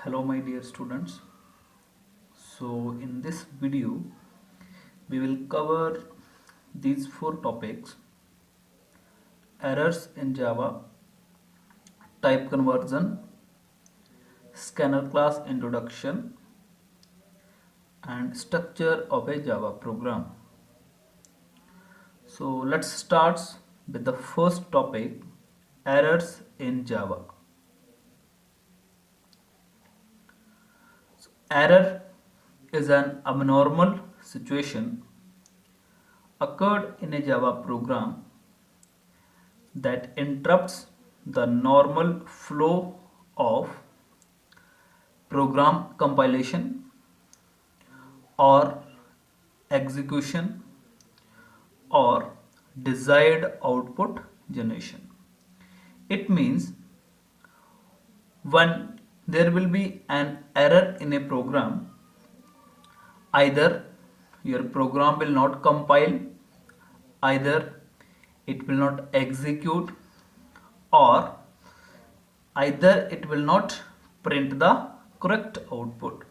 Hello my dear students. So in this video we will cover these four topics: errors in Java, type conversion, scanner class introduction, and structure of a Java program. So let's start with the first topic: errors in Java. Error is an abnormal situation occurred in a Java program that interrupts the normal flow of program compilation or execution or desired output generation. It means when there will be an error in a program, either your program will not compile, either it will not execute, or either it will not print the correct output.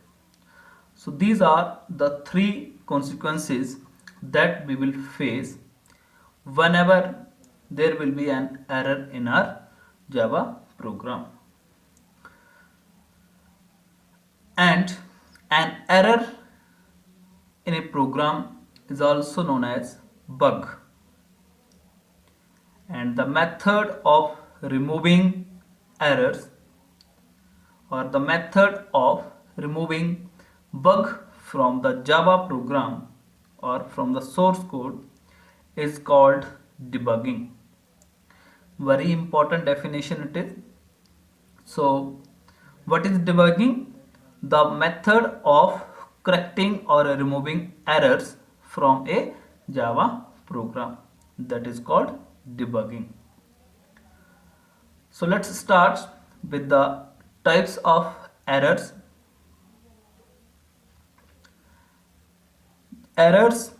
So these are the three consequences that we will face whenever there will be an error in our Java program. And an error in a program is also known as bug. And the method of removing errors or the method of removing bug from the Java program or from the source code is called debugging. Very important definition it is. So what is debugging? The method of correcting or removing errors from a Java program, that is called debugging. So let's start with the types of errors. Errors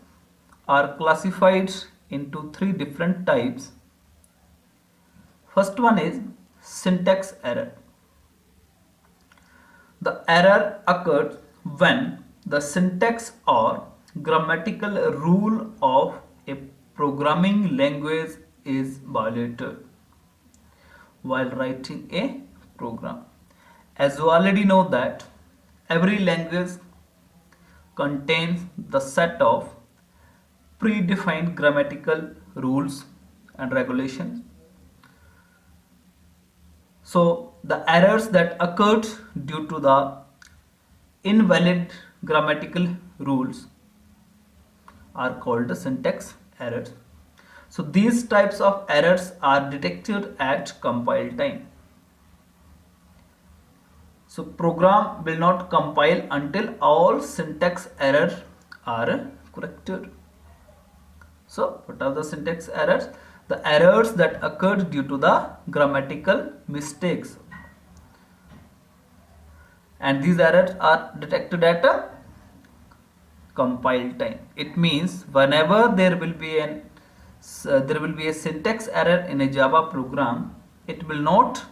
are classified into three different types. First one is syntax error. The error occurs when the syntax or grammatical rule of a programming language is violated while writing a program. As you already know that every language contains the set of predefined grammatical rules and regulations. So the errors that occurred due to the invalid grammatical rules are called the syntax errors. So these types of errors are detected at compile time. So program will not compile until all syntax errors are corrected. So what are the syntax errors? The errors that occurred due to the grammatical mistakes. And these errors are detected at a compile time. It means whenever there will be a syntax error in a Java program, it will not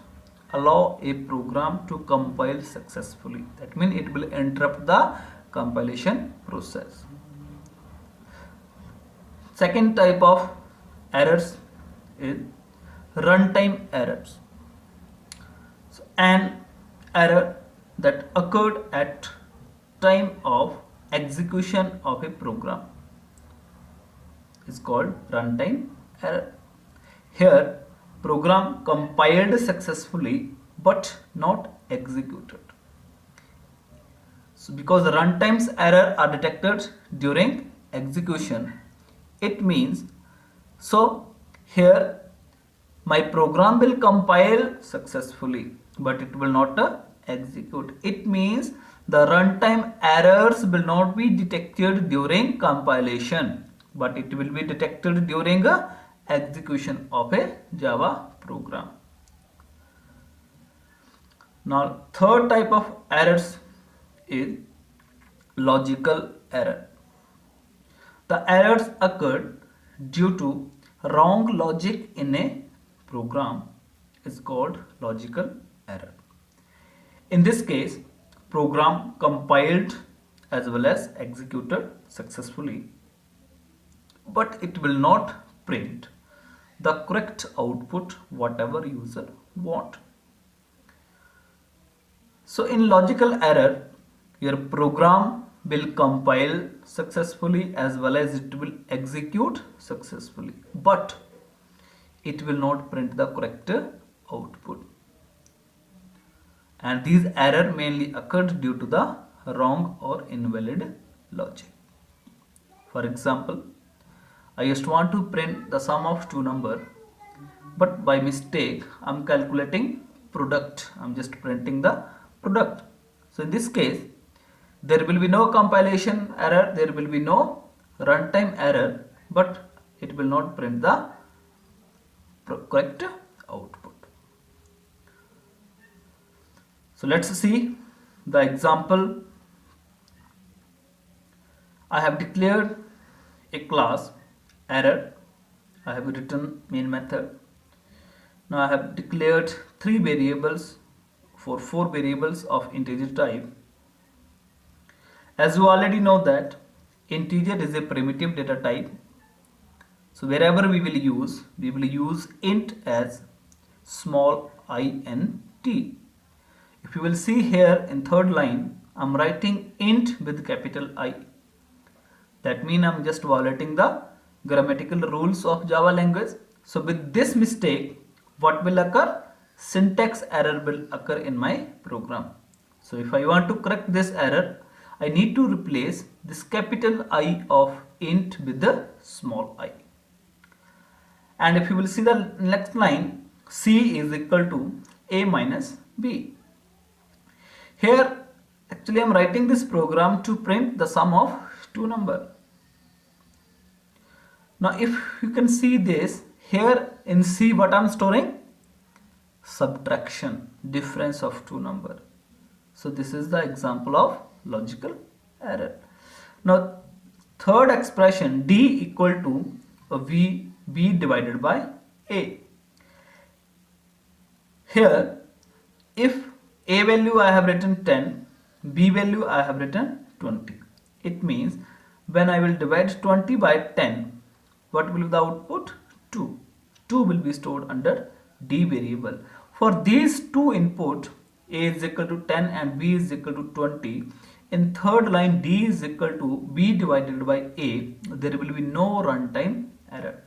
allow a program to compile successfully. That means it will interrupt the compilation process. Second type of errors is runtime errors. So an error that occurred at time of execution of a program is called runtime error. Here program compiled successfully but not executed. So because the runtime's error are detected during execution, it means so here my program will compile successfully but it will not execute. It means the runtime errors will not be detected during compilation but it will be detected during execution of a Java program. Now third type of errors is logical error. The errors occurred due to wrong logic in a program is called logical error. In this case, program compiled as well as executed successfully, but it will not print the correct output whatever user want. So in logical error, your program will compile successfully as well as it will execute successfully, but it will not print the correct output. And these error mainly occurred due to the wrong or invalid logic. For example, I just want to print the sum of two numbers, but by mistake I'm calculating product. I'm just printing the product. So in this case, there will be no compilation error, there will be no runtime error, but it will not print the correct output. So let's see the example. I have declared a class error. I have written main method. Now I have declared three variables for four variables of integer type. As you already know that integer is a primitive data type. So wherever we will use int as small int. If you will see here in third line, I'm writing int with capital I. That means I'm just violating the grammatical rules of Java language. So with this mistake, what will occur? Syntax error will occur in my program. So if I want to correct this error, I need to replace this capital I of int with the small I. And if you will see the next line, C is equal to A minus B. Here actually I am writing this program to print the sum of two numbers. Now if you can see this, here in C what I am storing? Subtraction, difference of two numbers. So this is the example of logical error. Now third expression, D equal to B divided by A. Here if A value I have written 10, B value I have written 20. It means when I will divide 20 by 10, what will be the output? 2. 2 will be stored under D variable. For these two input, A is equal to 10 and B is equal to 20. In third line, D is equal to B divided by A. There will be no runtime error.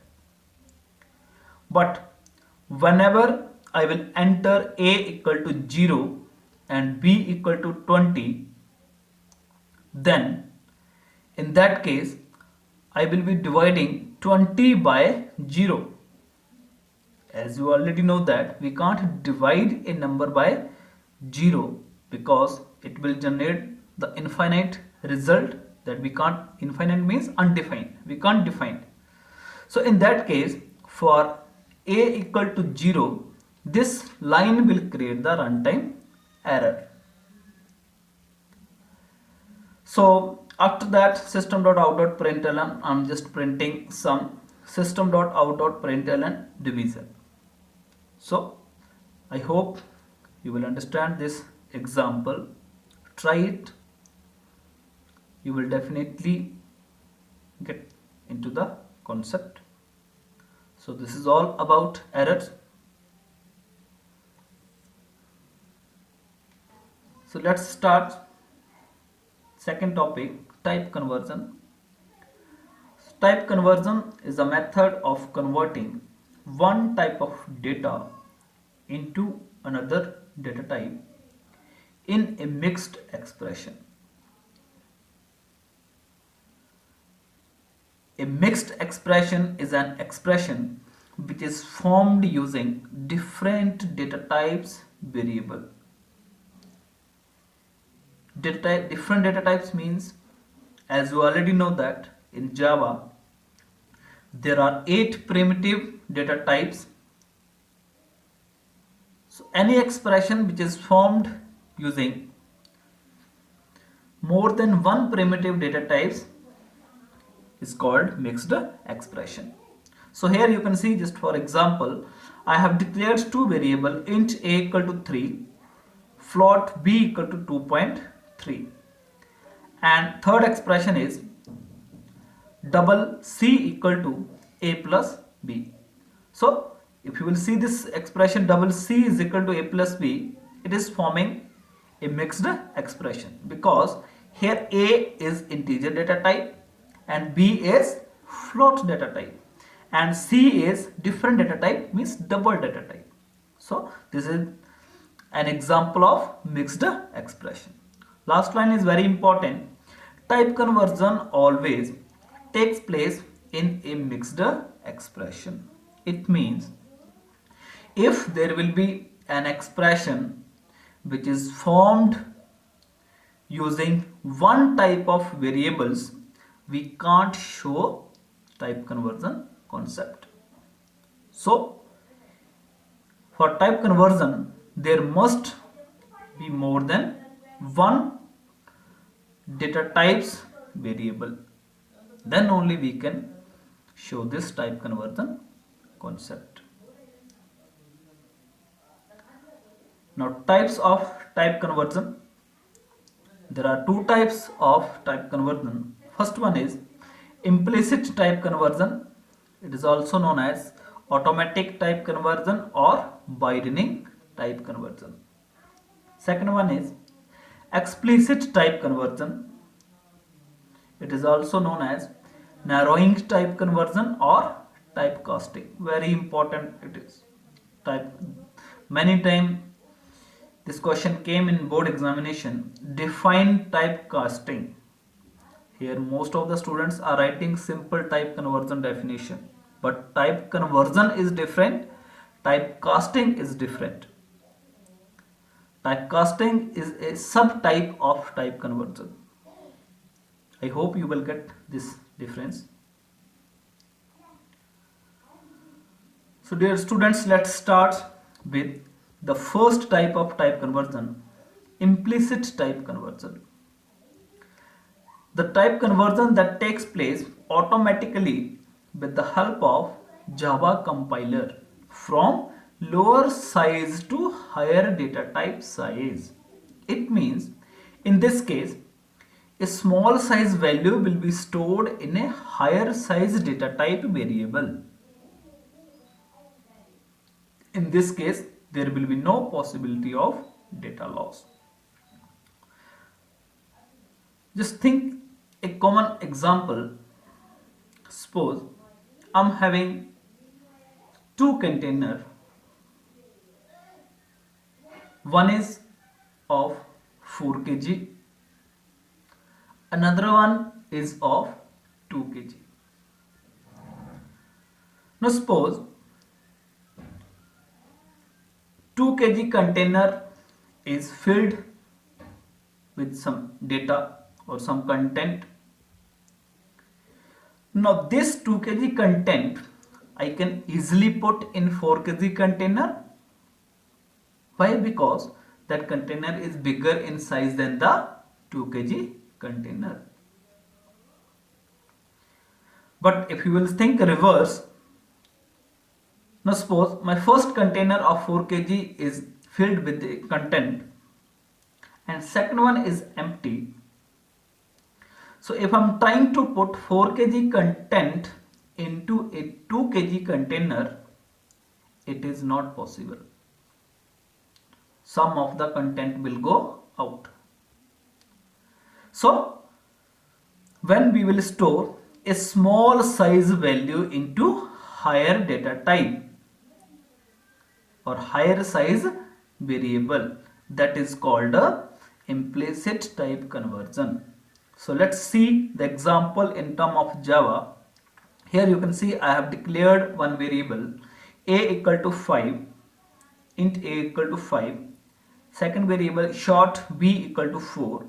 But whenever I will enter A equal to 0 and B equal to 20, then in that case I will be dividing 20 by 0. As you already know that we can't divide a number by 0 because it will generate the infinite result that we can't. Infinite means undefined, we can't define. So in that case, for A equal to 0, this line will create the runtime error. So after that, system.out.println, I'm just printing some system.out.println division. So I hope you will understand this example. Try it. You will definitely get into the concept. So this is all about errors. So let's start second topic, type conversion. Type conversion is a method of converting one type of data into another data type in a mixed expression. A mixed expression is an expression which is formed using different data types variable. Different data types means, as you already know that in Java there are 8 primitive data types. So any expression which is formed using more than one primitive data types is called mixed expression. So here you can see, just for example, I have declared two variables, int a equal to 3, float b equal to 2.5. 3. And third expression is double C equal to A plus B. So if you will see this expression double C is equal to A plus B, it is forming a mixed expression because here A is integer data type and B is float data type and C is different data type, means double data type. So this is an example of mixed expression. Last line is very important. Type conversion always takes place in a mixed expression. It means if there will be an expression which is formed using one type of variables, we can't show type conversion concept. So for type conversion there must be more than one data types variable, then only we can show this type conversion concept. Now types of type conversion. There are two types of type conversion. First one is implicit type conversion. It is also known as automatic type conversion or widening type conversion. Second one is explicit type conversion. It is also known as narrowing type conversion or typecasting. Very important it is. Many times this question came in board examination. Define typecasting. Here most of the students are writing simple type conversion definition. But type conversion is different. Typecasting is different. Typecasting is a subtype of type conversion. I hope you will get this difference. So dear students, let's start with the first type of type conversion, implicit type conversion. The type conversion that takes place automatically with the help of Java compiler from lower size to higher data type size. It means in this case a small size value will be stored in a higher size data type variable. In this case there will be no possibility of data loss. Just think a common example. Suppose I'm having two containers. One is of 4 kg, another one is of 2 kg. Now suppose 2 kg container is filled with some data or some content. Now this 2 kg content I can easily put in 4 kg container. Why? Because that container is bigger in size than the 2 kg container. But if you will think reverse, now suppose my first container of 4 kg is filled with the content and second one is empty. So if I'm trying to put 4 kg content into a 2 kg container, it is not possible. Some of the content will go out. So when we will store a small size value into higher data type or higher size variable, that is called a implicit type conversion. So let's see the example in terms of Java. Here you can see I have declared one variable a equal to 5, int a equal to 5, second variable short b equal to 4,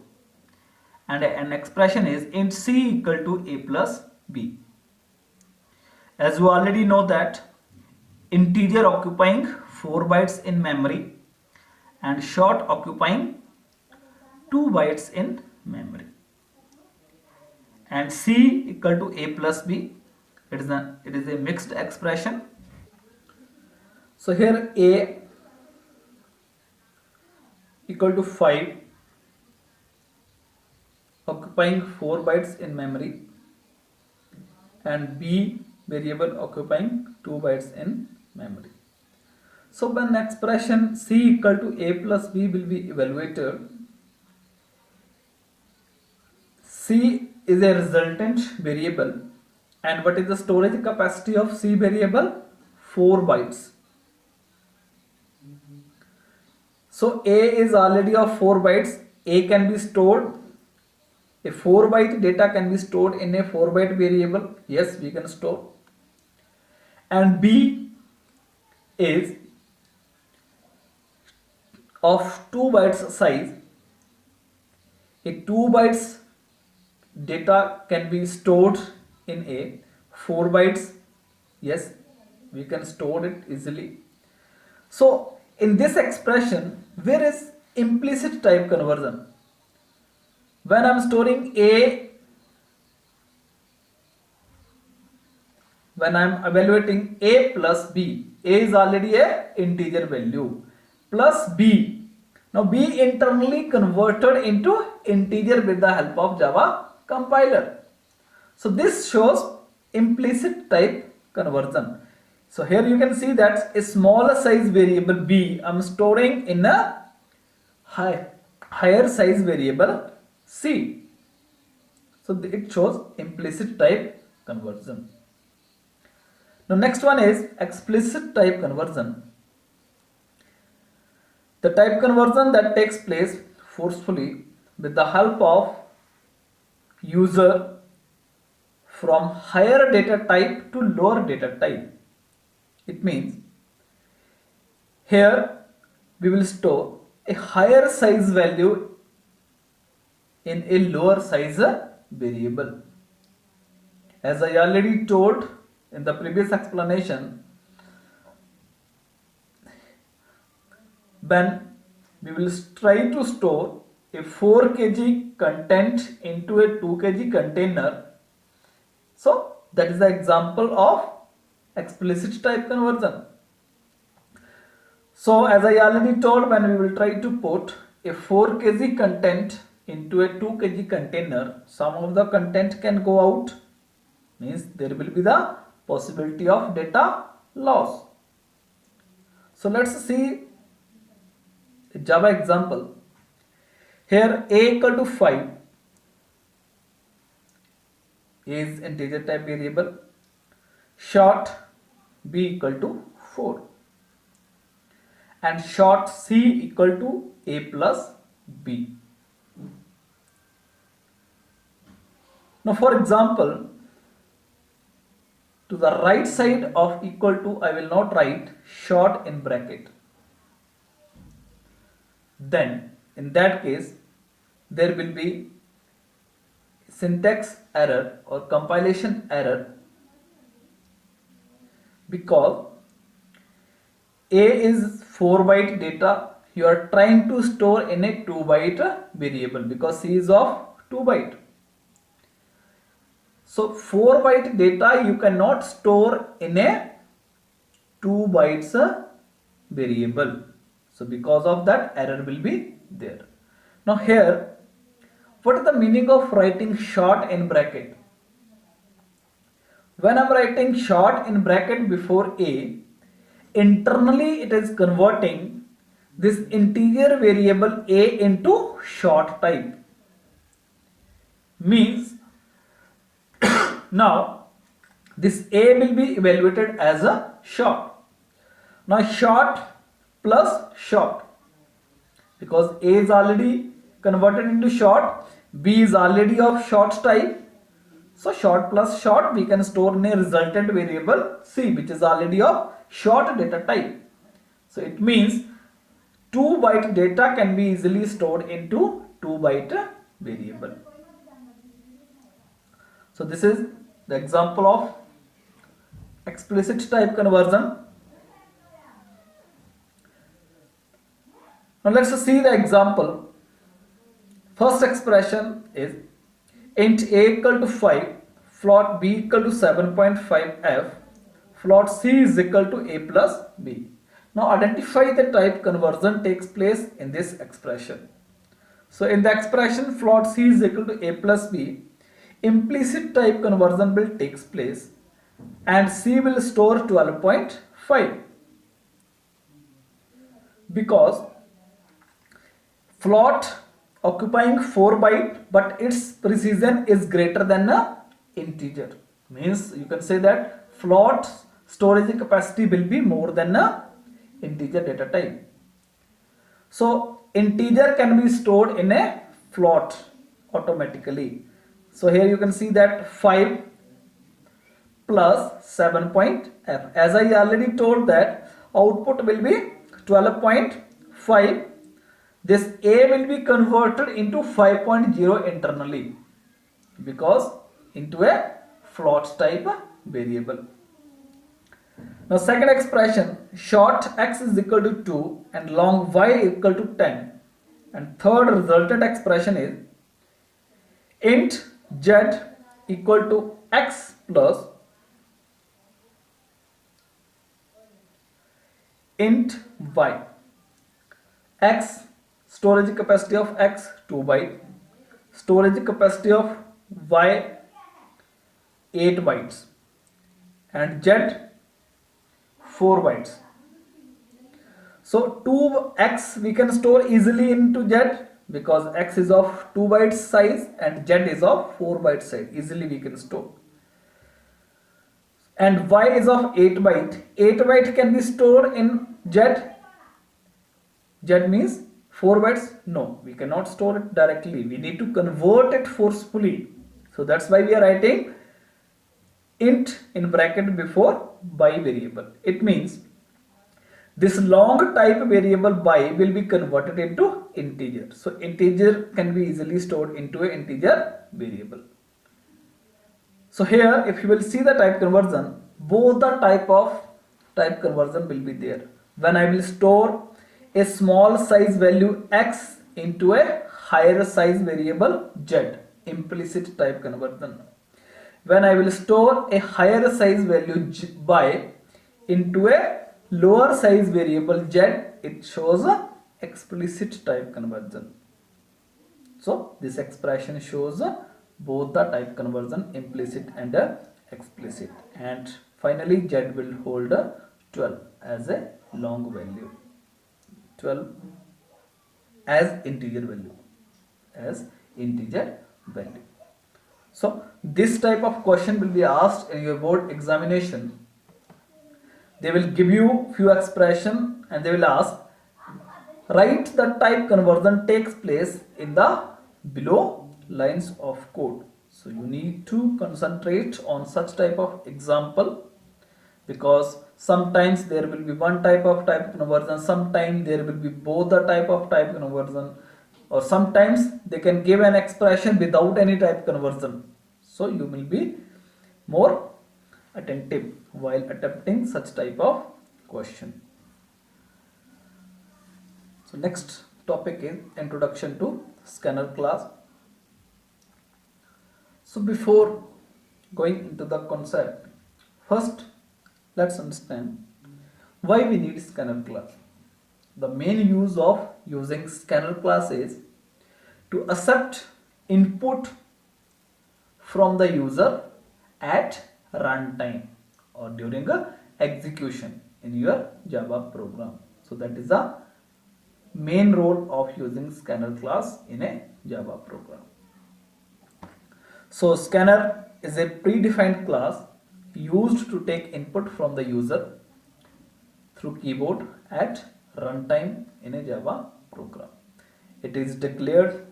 and an expression is int c equal to a plus b. As you already know that integer occupying 4 bytes in memory and short occupying 2 bytes in memory, and c equal to a plus b. It is a mixed expression. So here a equal to 5 occupying 4 bytes in memory and B variable occupying 2 bytes in memory. So when expression C equal to A plus B will be evaluated, C is a resultant variable, and what is the storage capacity of C variable? 4 bytes. So A is already of 4 bytes. A can be stored, a 4 byte data can be stored in a 4 byte variable. Yes, we can store. And B is of 2 bytes size. A 2 bytes data can be stored in a 4 bytes. Yes, we can store it easily. So in this expression, where is implicit type conversion? When I am storing A, when I am evaluating A plus B, A is already a integer value, plus B. Now B internally converted into integer with the help of Java compiler. So this shows implicit type conversion. So here you can see that a smaller size variable B I am storing in a higher size variable C. So it shows implicit type conversion. Now next one is explicit type conversion. The type conversion that takes place forcefully with the help of user from higher data type to lower data type. It means here we will store a higher size value in a lower size variable. As I already told in the previous explanation, when we will try to store a 4 kg content into a 2 kg container, so that is the example of explicit type conversion. So as I already told, when we will try to put a 4 kg content into a 2 kg container, some of the content can go out, means there will be the possibility of data loss. So let's see a Java example. Here A equal to 5 is integer type variable, short B equal to 4 and short C equal to A plus B. Now for example, to the right side of equal to I will not write short in bracket. Then in that case there will be syntax error or compilation error, because A is 4 byte data you are trying to store in a 2 byte variable, because C is of 2 byte. So 4 byte data you cannot store in a 2 bytes variable. So because of that error will be there. Now here, what is the meaning of writing short in bracket? When I am writing short in bracket before A, internally it is converting this integer variable A into short type. Means now this A will be evaluated as a short. Now short plus short, because A is already converted into short, B is already of short type, so short plus short we can store in a resultant variable C, which is already of short data type. So it means 2 byte data can be easily stored into 2 byte variable. So this is the example of explicit type conversion. Now let's see the example. First expression is int A equal to 5, float B equal to 7.5f, float C is equal to A plus B. Now identify the type conversion takes place in this expression. So in the expression float C is equal to A plus B, implicit type conversion will takes place and C will store 12.5 because float occupying 4 byte but its precision is greater than a integer. Means you can say that float storage capacity will be more than a integer data type. So integer can be stored in a float automatically. So here you can see that 5 plus 7 point f. As I already told that output will be 12.5. This a will be converted into 5.0 internally because into a float type variable. Now second expression, short x is equal to 2 and long y equal to 10. And third resultant expression is int z equal to x plus int y. X, storage capacity of x 2 byte, storage capacity of y 8 bytes and z 4 bytes. So 2x we can store easily into z because x is of 2 bytes size and z is of 4 bytes size. Easily we can store. And y is of 8 byte. 8 byte can be stored in z. Z means 4 bytes. No, we cannot store it directly. We need to convert it forcefully. So that's why we are writing int in bracket before by variable. It means this long type variable by will be converted into integer. So integer can be easily stored into an integer variable. So here if you will see the type conversion, both the type of type conversion will be there. When I will store a small size value x into a higher size variable z, implicit type conversion. When I will store a higher size value by into a lower size variable z, it shows a explicit type conversion. So this expression shows both the type conversion, implicit and explicit. And finally z will hold 12 as a long value, 12 as integer value. So this type of question will be asked in your board examination. They will give you few expression and they will ask, write the type conversion takes place in the below lines of code. So you need to concentrate on such type of example because sometimes there will be one type of type conversion, sometimes there will be both the type of type conversion, or sometimes they can give an expression without any type conversion. So you will be more attentive while attempting such type of question. So next topic is introduction to scanner class. So before going into the concept, first let's understand why we need scanner class. The main use of using scanner class is to accept input from the user at runtime or during a execution in your Java program. So that is the main role of using scanner class in a Java program. So scanner is a predefined class used to take input from the user through keyboard at runtime in a Java program. It is declared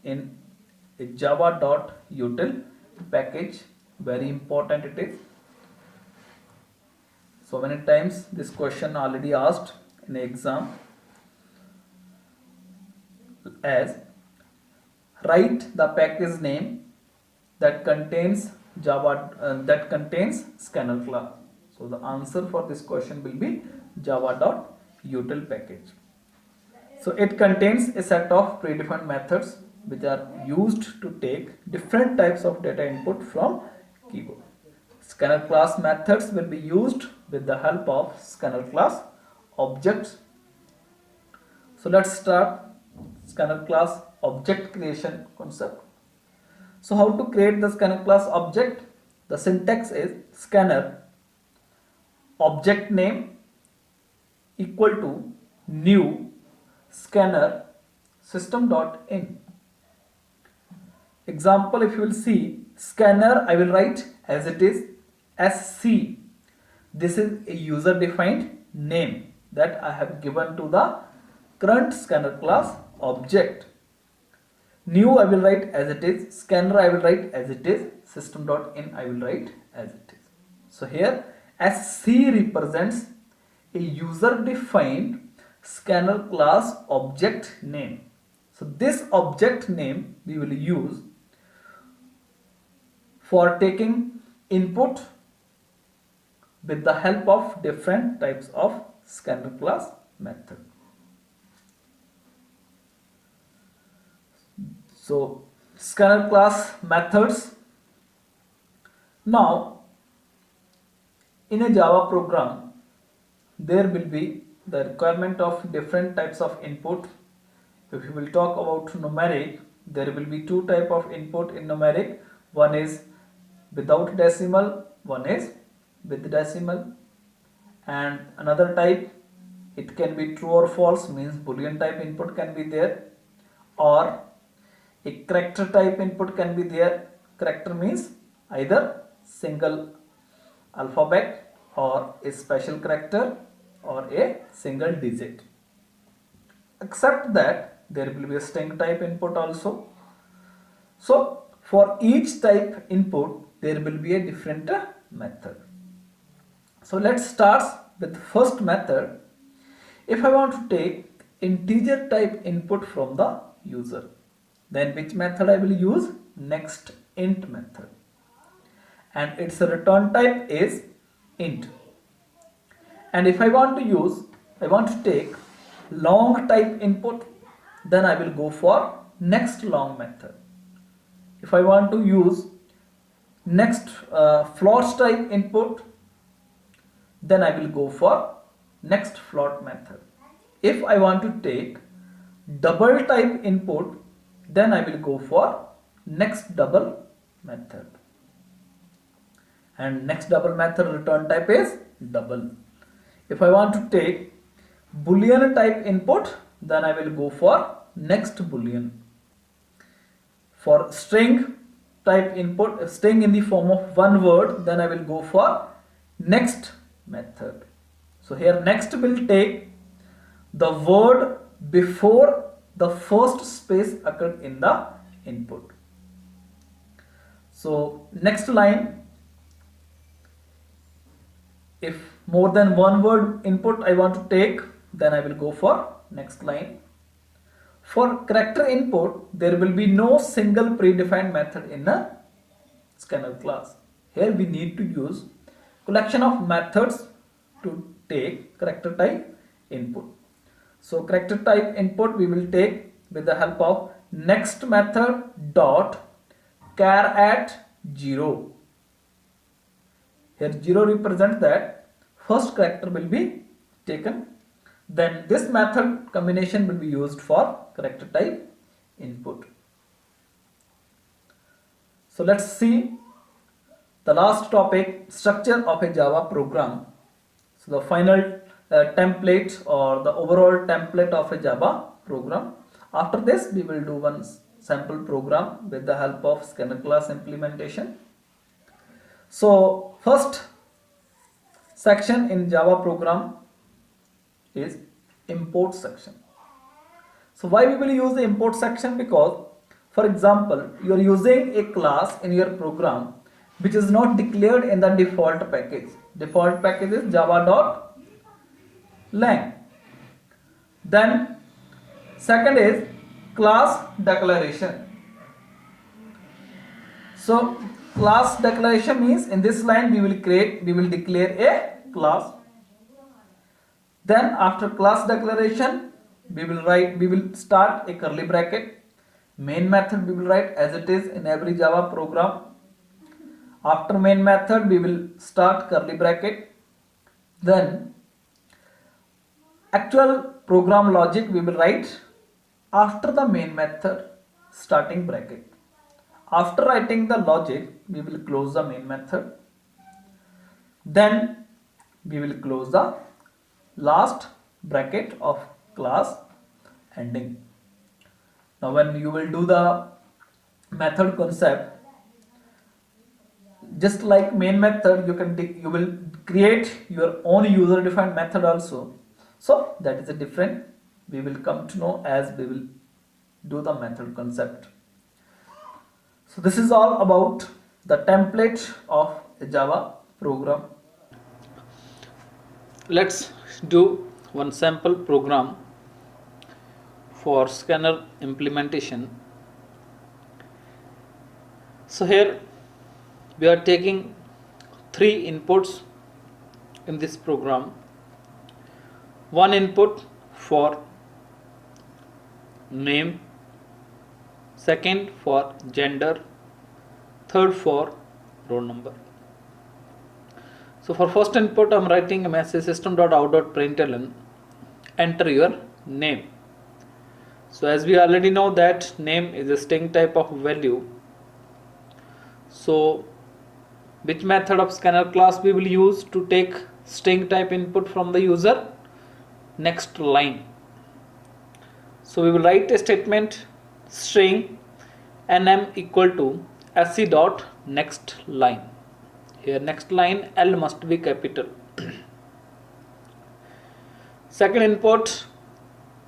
in a java.util package. Very important it is. So many times this question already asked in the exam as write the package name that contains scanner class. So the answer for this question will be java.util package. So it contains a set of predefined methods which are used to take different types of data input from keyboard. Scanner class methods will be used with the help of scanner class objects. So let's start scanner class object creation concept. So how to create the scanner class object? The syntax is scanner object name equal to new scanner system.in. Example, if you will see scanner, I will write as it is SC. This is a user defined name that I have given to the current scanner class object. New I will write as it is, scanner I will write as it is, system.in I will write as it is. So here SC represents a user defined scanner class object name. So this object name we will use for taking input with the help of different types of scanner class method. So scanner class methods. Now in a Java program there will be the requirement of different types of input. If you will talk about numeric, there will be two type of input in numeric. One is without decimal, one is with decimal, and another type, it can be true or false, means boolean type input can be there, or a character type input can be there. Character means either single alphabet or a special character or a single digit. Except that there will be a string type input also. So for each type input there will be a different method. So let's start with first method. If I want to take integer type input from the user, then which method I will use? Next int method, and its return type is int. And if I want to take long type input, then I will go for next long method. If I want to use next float type input, then I will go for next float method. If I want to take double type input, then I will go for next double method, and next double method return type is double. If I want to take boolean type input, then I will go for next boolean. For string type input, string in the form of one word, then I will go for next method. So here next will take the word before the first space occurred in the input. So next line, if more than one word input I want to take, then I will go for next line. For character input, there will be no single predefined method in a scanner class. Here we need to use collection of methods to take character type input. So character type input we will take with the help of next method dot char at 0. Here 0 represents that first character will be taken. Then this method combination will be used for character type input. So let's see the last topic, structure of a Java program. So the final template or the overall template of a Java program. After this we will do one sample program with the help of scanner class implementation. So first section in Java program is import section. So why we will use the import section? Because for example you are using a class in your program which is not declared in the default package. Default package is java.lang. Then second is class declaration. So class declaration means in this line we will declare a class. Then after class declaration we will start a curly bracket. Main method we will write as it is in every Java program. After main method we will start curly bracket. Then actual program logic we will write after the main method starting bracket. After writing the logic, we will close the main method. Then we will close the last bracket of class ending. Now when you will do the method concept, just like main method, you will create your own user defined method also. So that is a different, we will come to know as we will do the method concept. So this is all about the template of a Java program. Let's do one sample program for scanner implementation. So here we are taking 3 inputs in this program. One input for name, second for gender, third for roll number. So for first input, I'm writing a message system.out.println, enter your name. So as we already know that name is a string type of value. So which method of scanner class we will use to take string type input from the user? Next line. So we will write a statement string nm equal to sc dot next line. Here next line L must be capital. Second input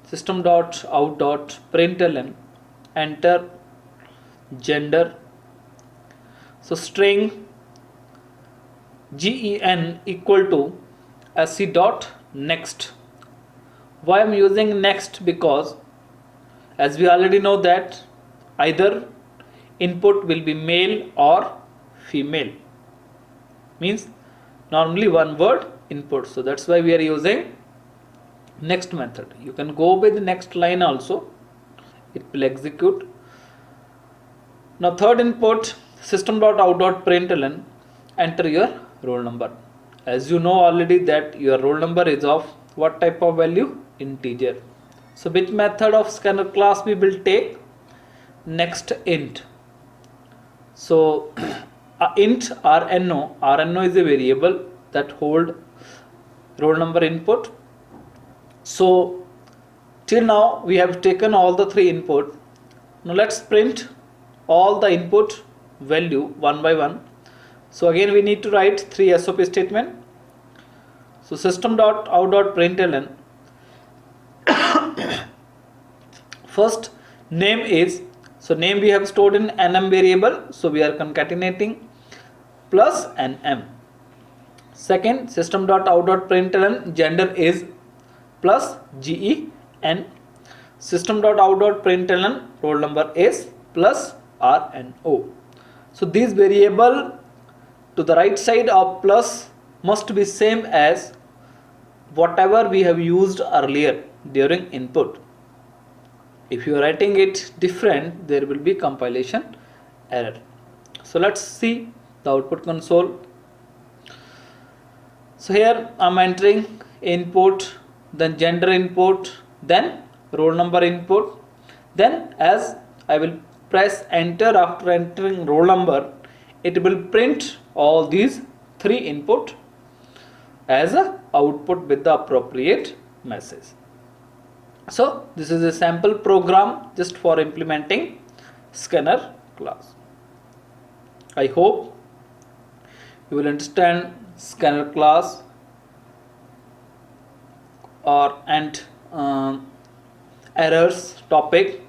system dot out dot println, enter gender. So string gen equal to sc dot next. Why I'm using next? Because as we already know that either input will be male or female, means normally one word input. So that's why we are using next method. You can go with next line also, it will execute. Now third input system.out.println, enter your roll number. As you know already that your roll number is of what type of value? Integer. So which method of scanner class we will take? Next int. So int rno is a variable that hold roll number input. So till now we have taken all the 3 input. Now let's print all the input value one by one. So again we need to write 3 SOP statement. So system.out.println, first name is, so name we have stored in nm variable, so we are concatenating plus nm. Second system.out.println, gender is plus gen. System.out.println, roll number is plus rno. So these variable to the right side of plus must be same as whatever we have used earlier during input. If you are writing it different, there will be compilation error. So let's see the output console. So here I'm entering input, then gender input, then roll number input. Then as I will press enter after entering roll number, it will print all these 3 input as a output with the appropriate message. So this is a sample program just for implementing scanner class. I hope you will understand scanner class and errors topic.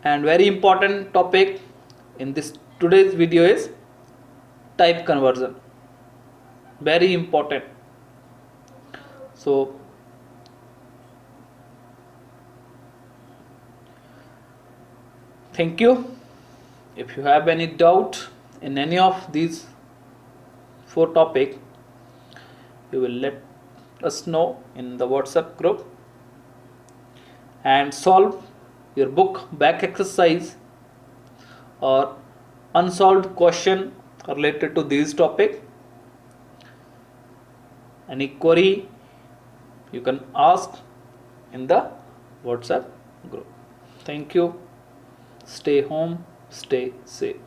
And very important topic in this today's video is type conversion. Very important. So thank you. If you have any doubt in any of these 4 topics, you will let us know in the WhatsApp group, and solve your book back exercise or unsolved question related to these topic. Any query you can ask in the WhatsApp group. Thank you. Stay home, stay safe.